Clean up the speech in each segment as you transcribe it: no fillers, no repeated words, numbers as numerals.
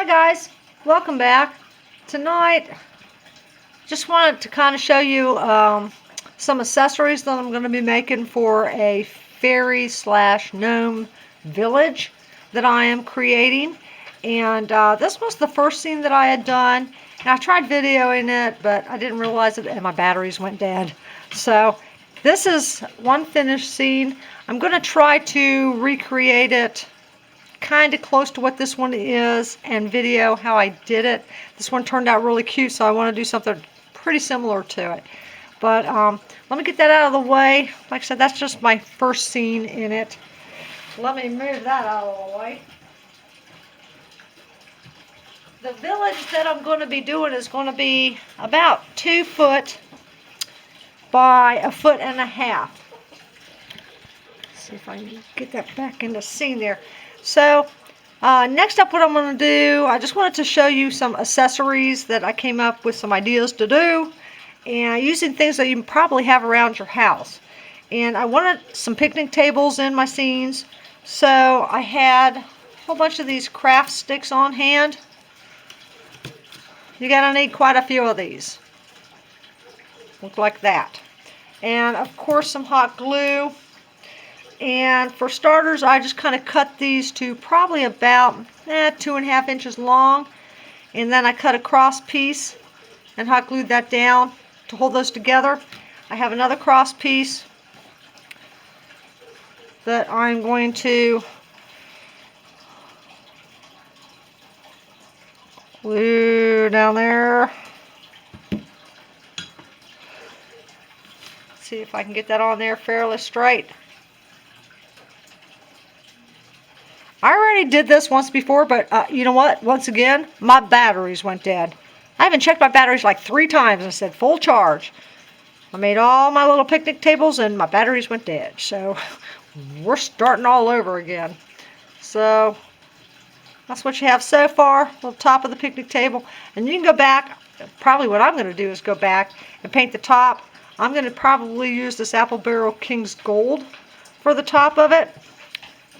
Hi guys, welcome back. Tonight, just wanted to kind of show you some accessories that I'm going to be making for a fairy slash gnome village that I am creating. And this was the first scene that I had done. And I tried videoing it, but I didn't realize it and my batteries went dead. So this is one finished scene. I'm going to try to recreate it kind of close to what this one is and video how I did it. This one turned out really cute, so I want to do something pretty similar to it. But let me get that out of the way. Like I said, that's just my first scene in it. Let me move that out of the way. The village that I'm going to be doing is going to be about 2 foot by 1.5 foot. Let's see if I can get that back in the scene there. So next up, what I'm going to do, I just wanted to show you some accessories that I came up with some ideas to do, and using things that you probably have around your house. And I wanted some picnic tables in my scenes, so I had a whole bunch of these craft sticks on hand. You're going to need quite a few of these. Look like that. And of course some hot glue. And for starters, I just kind of cut these to probably about 2.5 inches long. And then I cut a cross piece and hot glued that down to hold those together. I have another cross piece that I'm going to glue down there. See if I can get that on there fairly straight. I already did this once before, but you know what? Once again, my batteries went dead. I haven't checked my batteries like 3 times. I said full charge. I made all my little picnic tables and my batteries went dead. So we're starting all over again. So that's what you have so far, the top of the picnic table. And you can go back. Probably what I'm going to do is go back and paint the top. I'm going to probably use this Apple Barrel King's Gold for the top of it.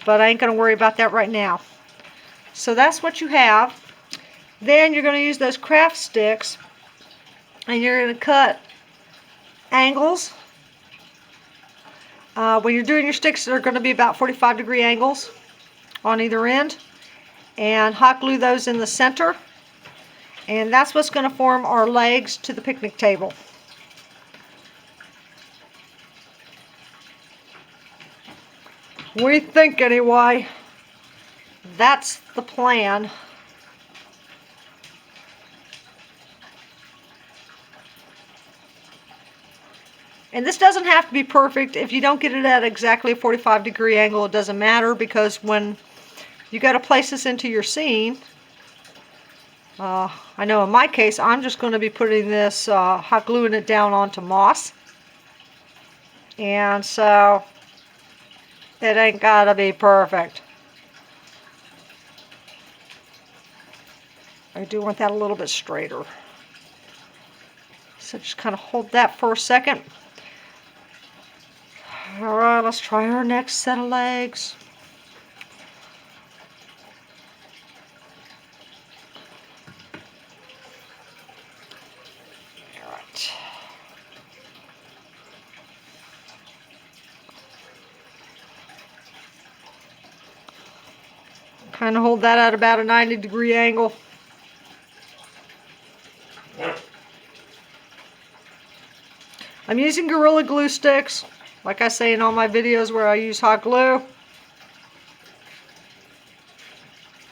But I ain't going to worry about that right now. So that's what you have. Then you're going to use those craft sticks and you're going to cut angles. When you're doing your sticks, they're going to be about 45-degree angles on either end. And hot glue those in the center. And that's what's going to form our legs to the picnic table. We think anyway. That's the plan. And this doesn't have to be perfect. If you don't get it at exactly a 45-degree angle, it doesn't matter, because when you got to place this into your scene, I know in my case, I'm just going to be putting this, hot gluing it down onto moss. And so it ain't gotta be perfect. I do want that a little bit straighter. So just kind of hold that for a second. Alright, let's try our next set of legs. Alright. Kind of hold that at about a 90-degree angle. I'm using Gorilla Glue sticks, like I say in all my videos where I use hot glue.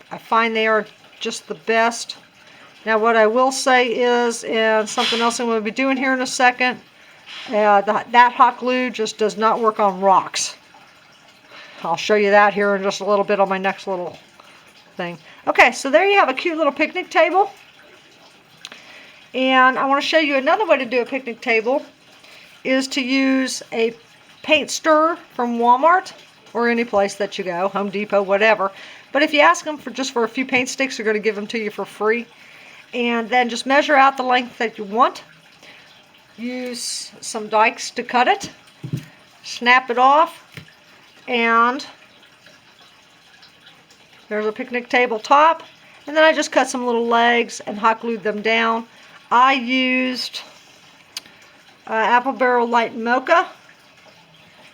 I find they are just the best. Now what I will say is, and something else I'm going to be doing here in a second, that hot glue just does not work on rocks. I'll show you that here in just a little bit on my next little thing. Okay, so there you have a cute little picnic table. And I want to show you another way to do a picnic table is to use a paint stirrer from Walmart or any place that you go, Home Depot, whatever. But if you ask them for just for a few paint sticks, they're going to give them to you for free. And then just measure out the length that you want. Use some dikes to cut it. Snap it off. And there's a picnic table top. And then I just cut some little legs and hot glued them down. I used Apple Barrel Light Mocha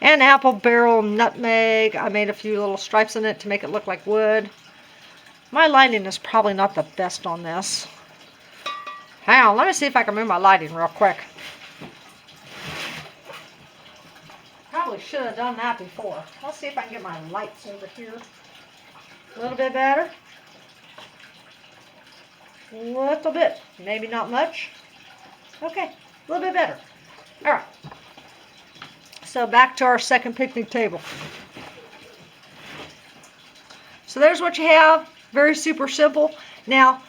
and Apple Barrel Nutmeg. I made a few little stripes in it to make it look like wood. My lighting is probably not the best on this. Hang on, let me see if I can move my lighting real quick. Probably should have done that before. Let's see if I can get my lights over here. A little bit better. A little bit. Maybe not much. Okay, a little bit better. All right. So back to our second picnic table. So there's what you have. Very super simple. Now,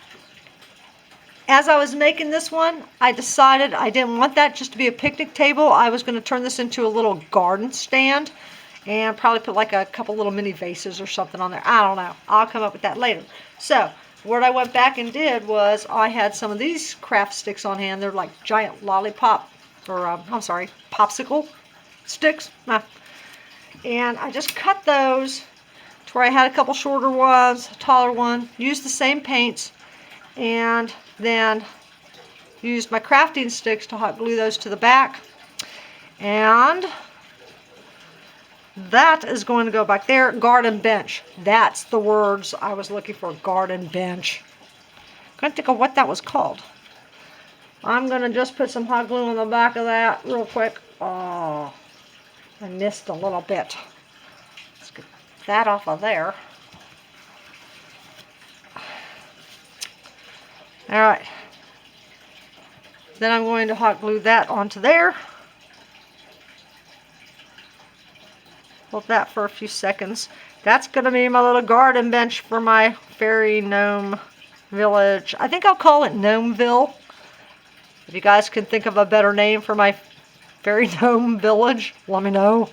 as I was making this one, I decided I didn't want that just to be a picnic table. I was going to turn this into a little garden stand and probably put like a couple little mini vases or something on there. I don't know. I'll come up with that later. So what I went back and did was I had some of these craft sticks on hand. They're like giant lollipop, or I'm sorry, popsicle sticks. And I just cut those to where I had a couple shorter ones, a taller one, used the same paints, and then used my crafting sticks to hot glue those to the back. And that is going to go back there. Garden bench. That's the words I was looking for. Garden bench. Couldn't think of what that was called. I'm going to just put some hot glue on the back of that real quick. Oh, I missed a little bit. Let's get that off of there. Alright. Then I'm going to hot glue that onto there. Hold that for a few seconds. That's going to be my little garden bench for my fairy gnome village. I think I'll call it Gnomeville. If you guys can think of a better name for my fairy gnome village, let me know.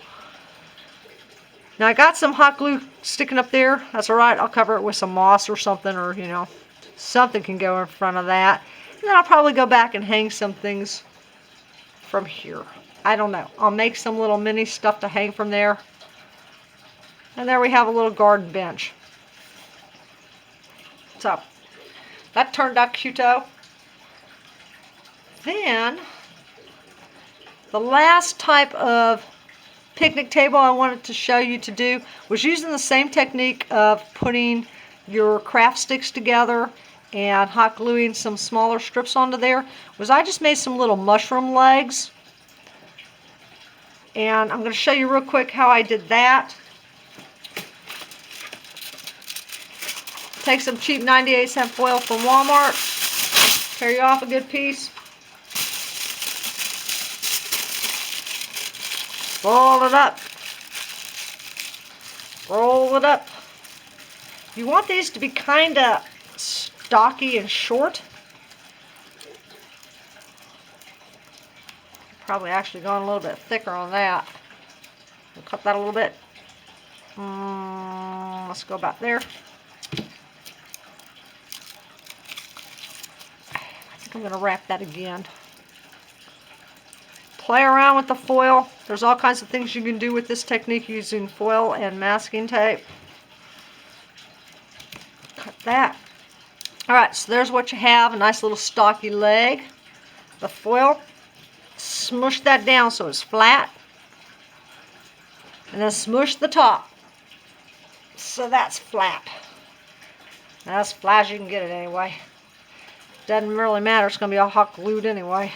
Now I got some hot glue sticking up there. That's alright. I'll cover it with some moss or something, or you know, something can go in front of that. And then I'll probably go back and hang some things from here. I don't know. I'll make some little mini stuff to hang from there. And there we have a little garden bench. So, that turned out cute-o. Then, the last type of picnic table I wanted to show you to do was using the same technique of putting your craft sticks together and hot gluing some smaller strips onto there. Was I just made some little mushroom legs. And I'm going to show you real quick how I did that. Take some cheap 98-cent foil from Walmart. Tear you off a good piece. Roll it up. Roll it up. You want these to be kind of stocky and short. Probably actually gone a little bit thicker on that. We'll cut that a little bit. Let's go back there. I'm going to wrap that again. Play around with the foil. There's all kinds of things you can do with this technique using foil and masking tape. Cut that. Alright, so there's what you have. A nice little stocky leg. The foil. Smush that down so it's flat. And then smush the top so that's flat. That's as flat as you can get it anyway. Doesn't really matter, it's going to be all hot glued anyway.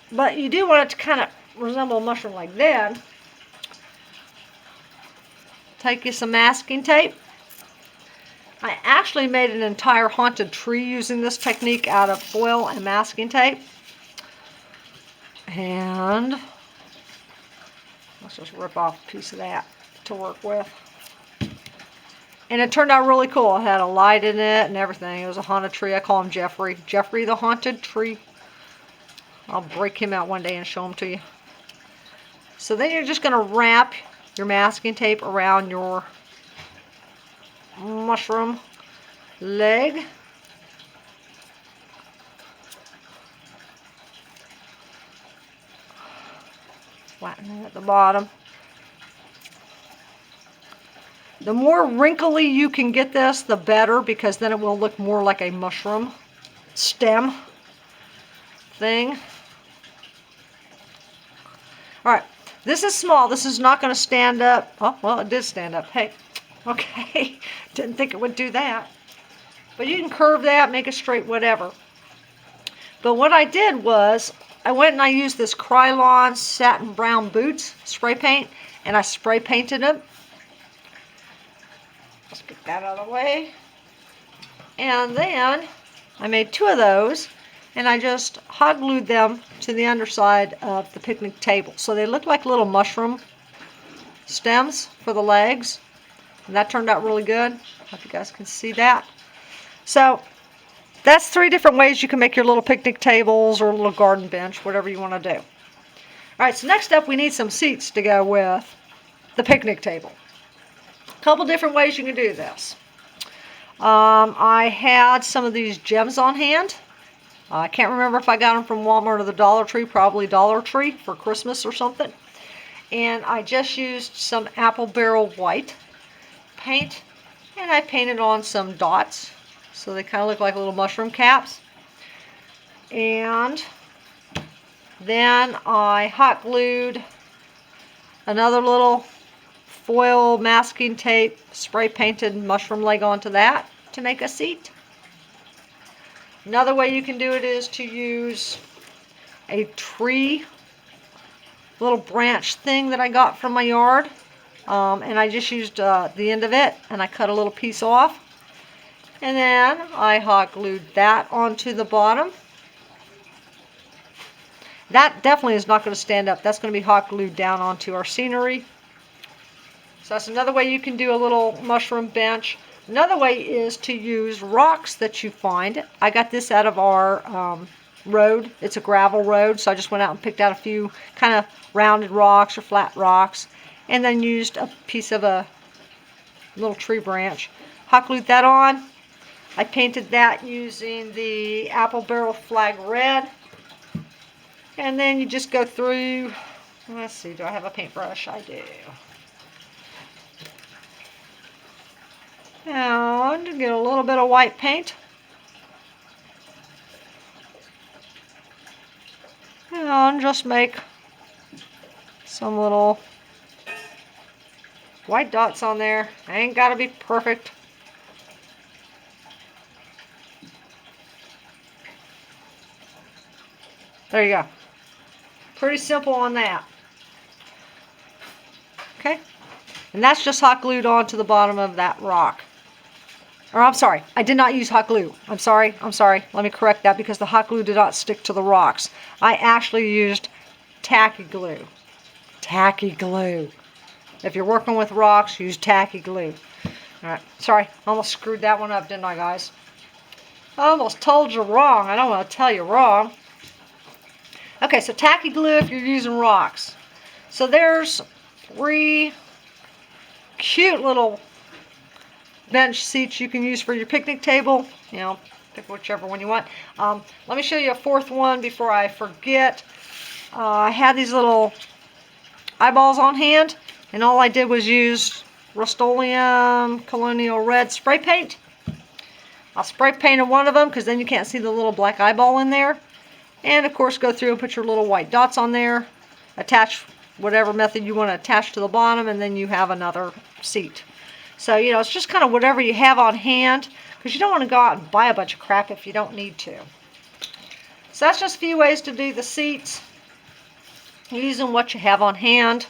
But you do want it to kind of resemble a mushroom like that. Take you some masking tape. I actually made an entire haunted tree using this technique out of foil and masking tape. And let's just rip off a piece of that to work with. And it turned out really cool. It had a light in it and everything. It was a haunted tree. I call him Jeffrey. Jeffrey the haunted tree. I'll break him out one day and show him to you. So then you're just going to wrap your masking tape around your mushroom leg. Flatten it at the bottom. The more wrinkly you can get this, the better, because then it will look more like a mushroom stem thing. All right, this is small. This is not going to stand up. Oh, well, it did stand up. Hey, okay. Didn't think it would do that. But you can curve that, make it straight, whatever. But what I did was, I went and I used this Krylon Satin Brown Boots spray paint, and I spray painted them. Let's get that out of the way. And then I made 2 of those, and I just hot glued them to the underside of the picnic table. So they look like little mushroom stems for the legs. And that turned out really good. Hope you guys can see that. So that's 3 different ways you can make your little picnic tables or a little garden bench, whatever you want to do. All right, so next up we need some seats to go with the picnic table. A couple different ways you can do this. I had some of these gems on hand. I can't remember if I got them from Walmart or the Dollar Tree, probably Dollar Tree for Christmas or something. And I just used some Apple Barrel White paint, and I painted on some dots. So they kind of look like little mushroom caps. And then I hot glued another little foil masking tape, spray painted mushroom leg onto that to make a seat. Another way you can do it is to use a tree little branch thing that I got from my yard. And I just used the end of it, and I cut a little piece off. And then I hot glued that onto the bottom. That definitely is not going to stand up. That's going to be hot glued down onto our scenery. So that's another way you can do a little mushroom bench. Another way is to use rocks that you find. I got this out of our road. It's a gravel road, so I just went out and picked out a few kind of rounded rocks or flat rocks, and then used a piece of a little tree branch. Hot glued that on. I painted that using the Apple Barrel Flag Red. And then you just go through, let's see, do I have a paintbrush? I do. And get a little bit of white paint. And just make some little white dots on there. Ain't got to be perfect. There you go. Pretty simple on that. Okay. And that's just hot glued onto the bottom of that rock. Or I'm sorry, I did not use hot glue. I'm sorry. Let me correct that, because the hot glue did not stick to the rocks. I actually used tacky glue. Tacky glue. If you're working with rocks, use tacky glue. Alright, sorry, almost screwed that one up, didn't I, guys? I almost told you wrong. I don't want to tell you wrong. Okay, so tacky glue if you're using rocks. So there's 3 cute little bench seats you can use for your picnic table. You know, pick whichever one you want. Let me show you a 4th one before I forget. I had these little eyeballs on hand, and all I did was use Rust-Oleum Colonial Red spray paint. I'll spray painted one of them, because then you can't see the little black eyeball in there. And of course go through and put your little white dots on there. Attach whatever method you want to attach to the bottom, and then you have another seat. So, you know, it's just kind of whatever you have on hand, because you don't want to go out and buy a bunch of crap if you don't need to. So that's just a few ways to do the seats, using what you have on hand.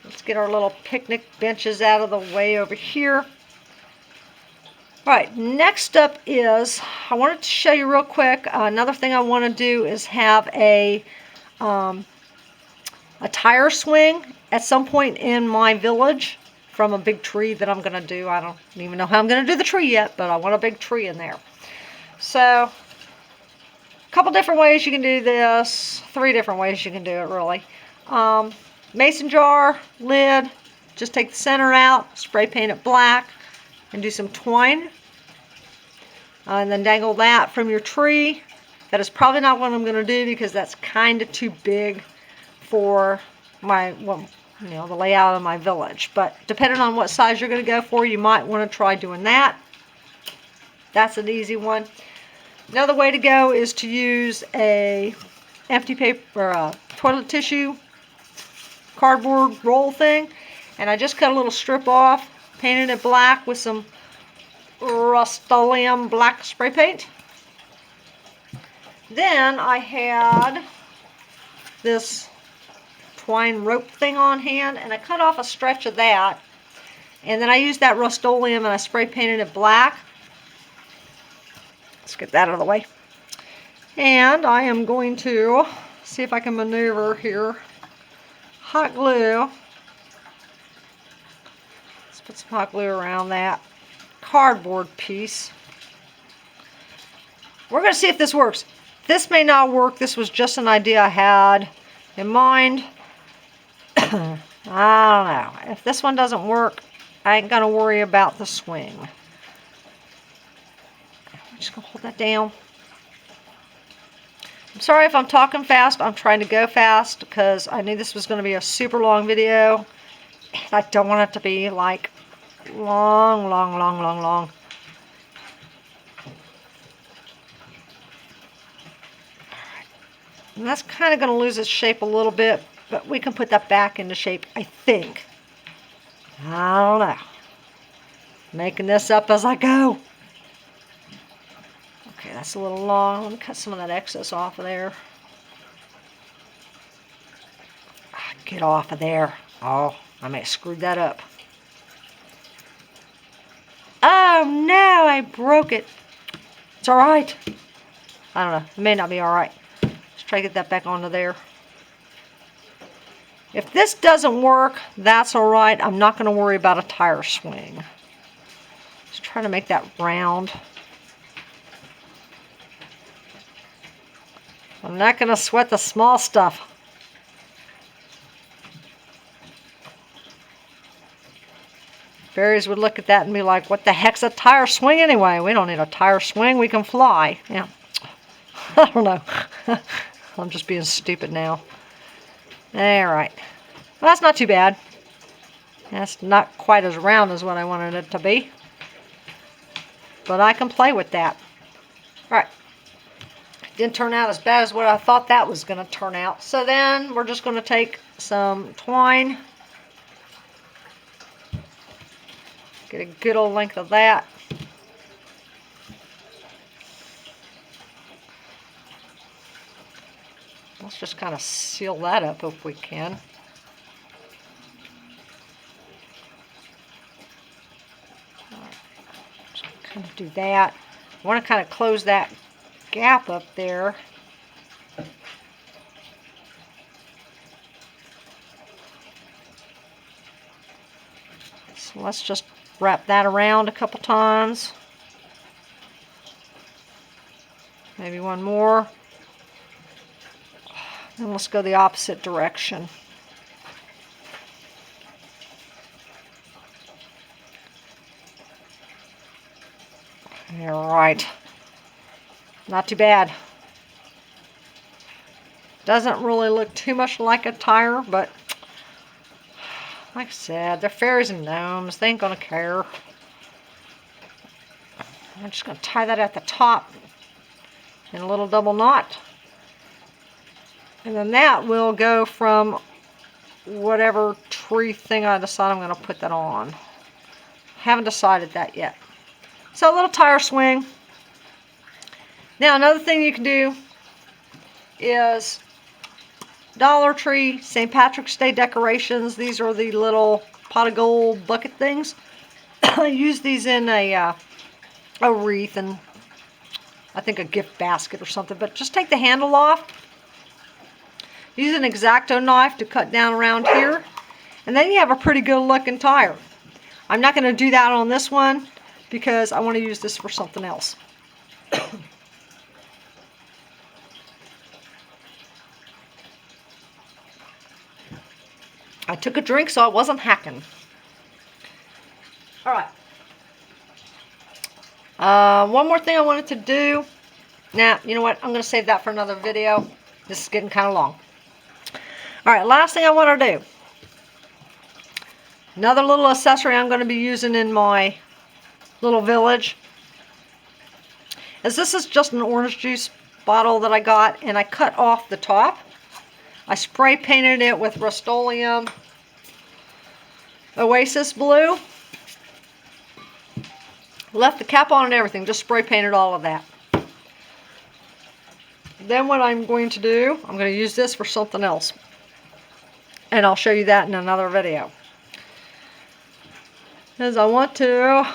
Let's get our little picnic benches out of the way over here. Alright, next up is, I wanted to show you real quick, another thing I want to do is have a tire swing at some point in my village from a big tree that I'm going to do. I don't even know how I'm going to do the tree yet, but I want a big tree in there. So, a couple different ways you can do this. 3 different ways you can do it, really. Mason jar, lid, just take the center out, spray paint it black, and do some twine. And then dangle that from your tree. That is probably not what I'm going to do, because that's kind of too big for my you know, the layout of my village. But depending on what size you're going to go for, you might want to try doing that. That's an easy one. Another way to go is to use a empty paper, or a toilet tissue cardboard roll thing, and I just cut a little strip off, painted it black with some Rust-Oleum black spray paint. Then I had this twine rope thing on hand, and I cut off a stretch of that, and then I used that Rust-Oleum and I spray painted it black. Let's get that out of the way. And I am going to see if I can maneuver here. Hot glue. Let's put some hot glue around that cardboard piece. We're going to see if this works. This may not work. This was just an idea I had in mind. I don't know. If this one doesn't work, I ain't going to worry about the swing. I'm just going to hold that down. I'm sorry if I'm talking fast. I'm trying to go fast because I knew this was going to be a super long video. And I don't want it to be like long. And that's kind of going to lose its shape a little bit, but we can put that back into shape, I think. I don't know. Making this up as I go. Okay, that's a little long. Let me cut some of that excess off of there. Get off of there. Oh, I may have screwed that up. Oh no, I broke it. It's alright. I don't know. It may not be alright. Let's try to get that back onto there. If this doesn't work, that's alright. I'm not going to worry about a tire swing. Just try to make that round. I'm not going to sweat the small stuff. Fairies would look at that and be like, what the heck's a tire swing anyway? We don't need a tire swing. We can fly. Yeah. I don't know. I'm just being stupid now. Alright. Well, that's not too bad. That's not quite as round as what I wanted it to be. But I can play with that. Alright. Didn't turn out as bad as what I thought that was going to turn out. So then we're just going to take some twine. Get a good old length of that. Let's just kind of seal that up if we can. Just kind of do that. I want to kind of close that gap up there. So let's just wrap that around a couple times. Maybe one more. Then let's go the opposite direction. All right. Not too bad. Doesn't really look too much like a tire, but like I said, they're fairies and gnomes. They ain't gonna care. I'm just gonna tie that at the top in a little double knot. And then that will go from whatever tree thing I decide I'm gonna put that on. Haven't decided that yet. So a little tire swing. Now another thing you can do is Dollar Tree St. Patrick's Day decorations. These are the little pot of gold bucket things. I use these in a wreath and I think a gift basket or something. But just take the handle off. Use an X-Acto knife to cut down around here. And then you have a pretty good looking tire. I'm not going to do that on this one because I want to use this for something else. I took a drink so I wasn't hacking. Alright. One more thing I wanted to do. Now, you know what? I'm going to save that for another video. This is getting kind of long. Alright, last thing I want to do Another little accessory I'm going to be using in my little village is this is just an orange juice bottle that I got, and I cut off the top. I spray painted it with Rust-Oleum Oasis Blue. Left the cap on and everything, just spray painted all of that. Then what I'm going to do, I'm going to use this for something else. And I'll show you that in another video. Is I want to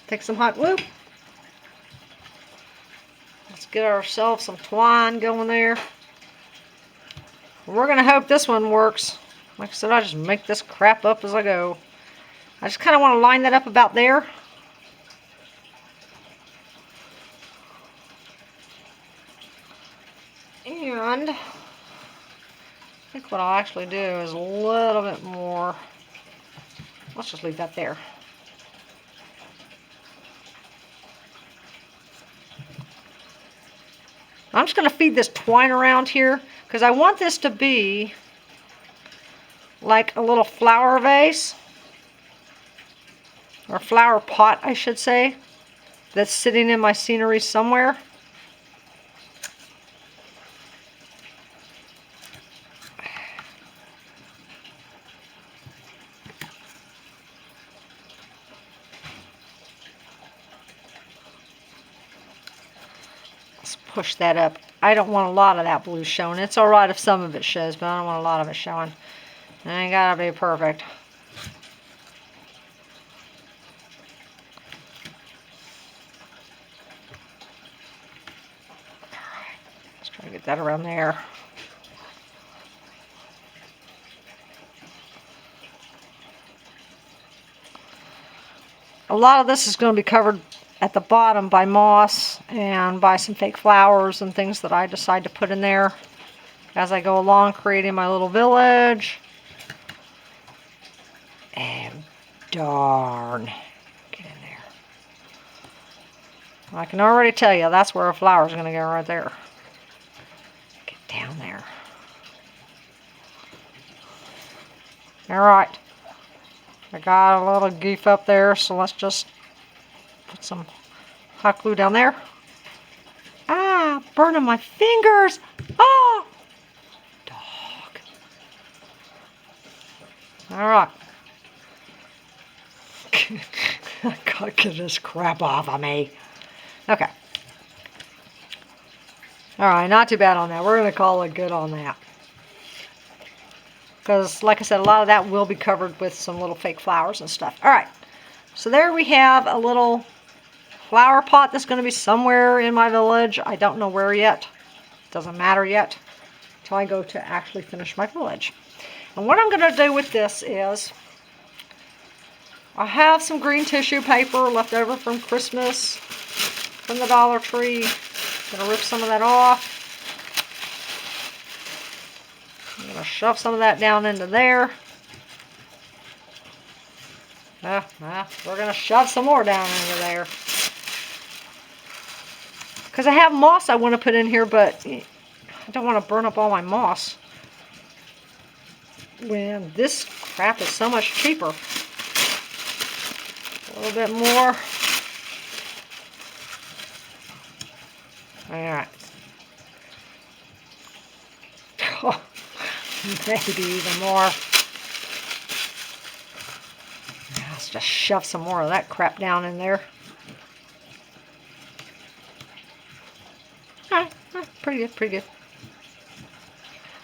take some hot glue. Let's get ourselves some twine going there. We're going to hope this one works. Like I said, I just make this crap up as I go. I just kind of want to line that up about there. And I think what I'll actually do is a little bit more. Let's just leave that there. I'm just going to feed this twine around here because I want this to be like a little flower vase, or flower pot, I should say, that's sitting in my scenery somewhere. Let's push that up. I don't want a lot of that blue showing. It's alright if some of it shows, but I don't want a lot of it showing. It ain't gotta be perfect. Alright, let's try to get that around there. A lot of this is going to be covered at the bottom by moss and by some fake flowers and things that I decide to put in there as I go along creating my little village. And darn, get in there. I can already tell you that's where a flower's going to go, right there. Get down there. Alright. I got a little geef up there, so let's just put some hot glue down there. Ah, burning my fingers. Ah, dog. Alright. I gotta get this crap off of me. Okay. Alright, not too bad on that. We're going to call it good on that. Because, like I said, a lot of that will be covered with some little fake flowers and stuff. Alright. So there we have a little flower pot that's going to be somewhere in my village. I don't know where yet. Doesn't matter yet until I go to actually finish my village. And what I'm going to do with this is I have some green tissue paper left over from Christmas from the Dollar Tree. I'm going to rip some of that off. I'm going to shove some of that down into there. We're going to shove some more down into there. Because I have moss I want to put in here, but I don't want to burn up all my moss when this crap is so much cheaper. A little bit more. Alright. Oh, maybe even more. Let's just shove some more of that crap down in there. Alright, pretty good, pretty good.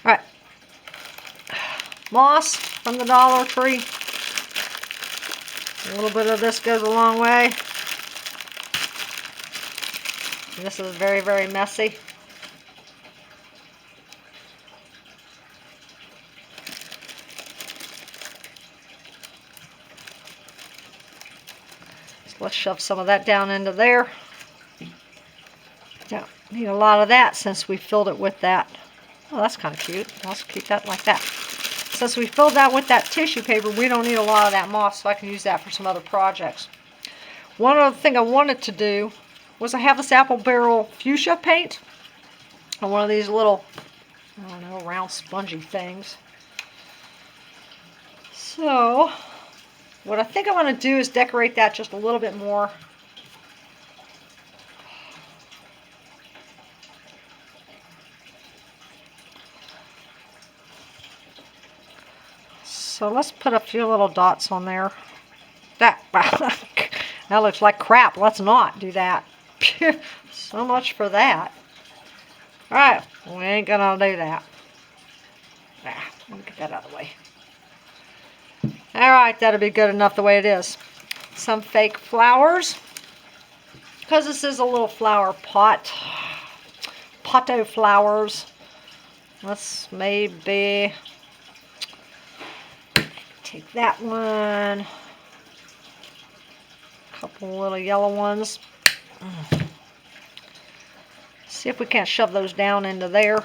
Alright. Moss from the Dollar Tree. A little bit of this goes a long way. And this is very, very messy. So let's shove some of that down into there. Don't need a lot of that since we filled it with that. Oh, that's kind of cute. Let's keep that like that. Since we filled that with that tissue paper, we don't need a lot of that moss, so I can use that for some other projects. One other thing I wanted to do was I have this apple barrel fuchsia paint on one of these little I don't know, round spongy things. So, what I think I want to do is decorate that just a little bit more. So let's put a few little dots on there. That looks like crap. Let's not do that. So much for that. Alright, we ain't gonna do that. Let me get that out of the way. Alright, that'll be good enough the way it is. Some fake flowers. Because this is a little flower pot. Potato flowers. Let's maybe take that one. A couple little yellow ones. See if we can't shove those down into there.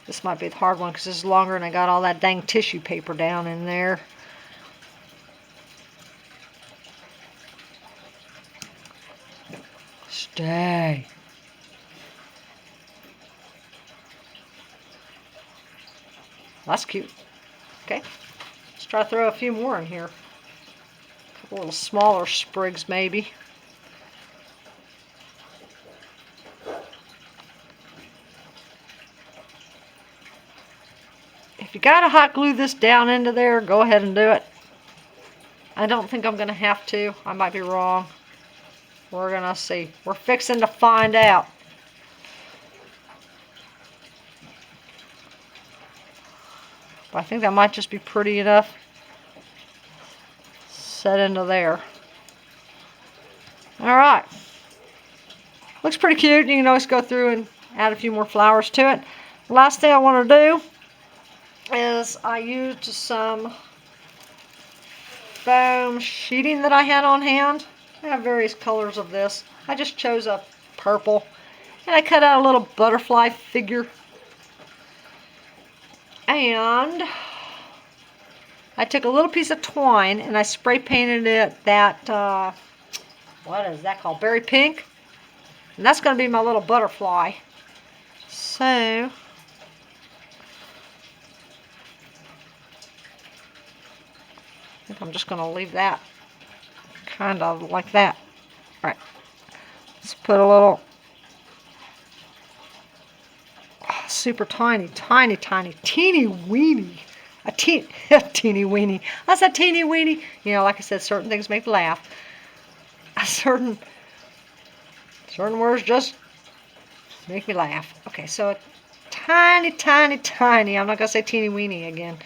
This might be the hard one because this is longer and I got all that dang tissue paper down in there. Stay. That's cute. Okay. Let's try to throw a few more in here. A couple little smaller sprigs maybe. If you gotta hot glue this down into there, go ahead and do it. I don't think I'm gonna have to. I might be wrong. We're gonna see. We're fixing to find out. But I think that might just be pretty enough. Set into there. Alright. Looks pretty cute. You can always go through and add a few more flowers to it. The last thing I want to do is I used some foam sheeting that I had on hand. I have various colors of this. I just chose a purple. And I cut out a little butterfly figure. And I took a little piece of twine and I spray painted it that, what is that called? Berry pink. And that's going to be my little butterfly. So, I think I'm just going to leave that kind of like that. All right. Let's put a little super tiny, teeny weeny. Teeny weeny. I said teeny weeny. You know, like I said, certain things make me laugh. Certain words just make me laugh. Okay, so a tiny. I'm not going to say teeny weeny again.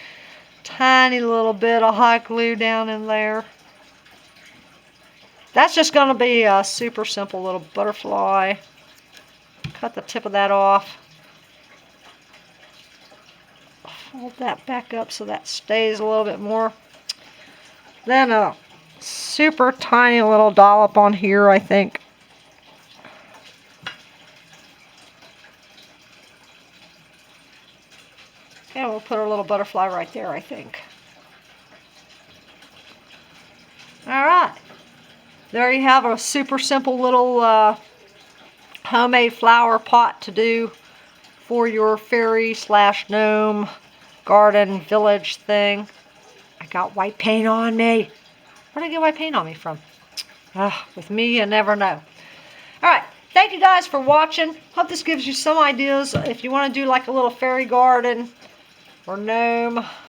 Tiny little bit of hot glue down in there. That's just going to be a super simple little butterfly. Cut the tip of that off. Fold that back up so that stays a little bit more. Then a super tiny little dollop on here, I think. And we'll put our little butterfly right there, I think. Alright. There you have a super simple little homemade flower pot to do for your fairy/gnome garden village thing. I got white paint on me. Where did I get white paint on me from? With me, you never know. Alright, thank you guys for watching. Hope this gives you some ideas if you want to do like a little fairy garden or gnome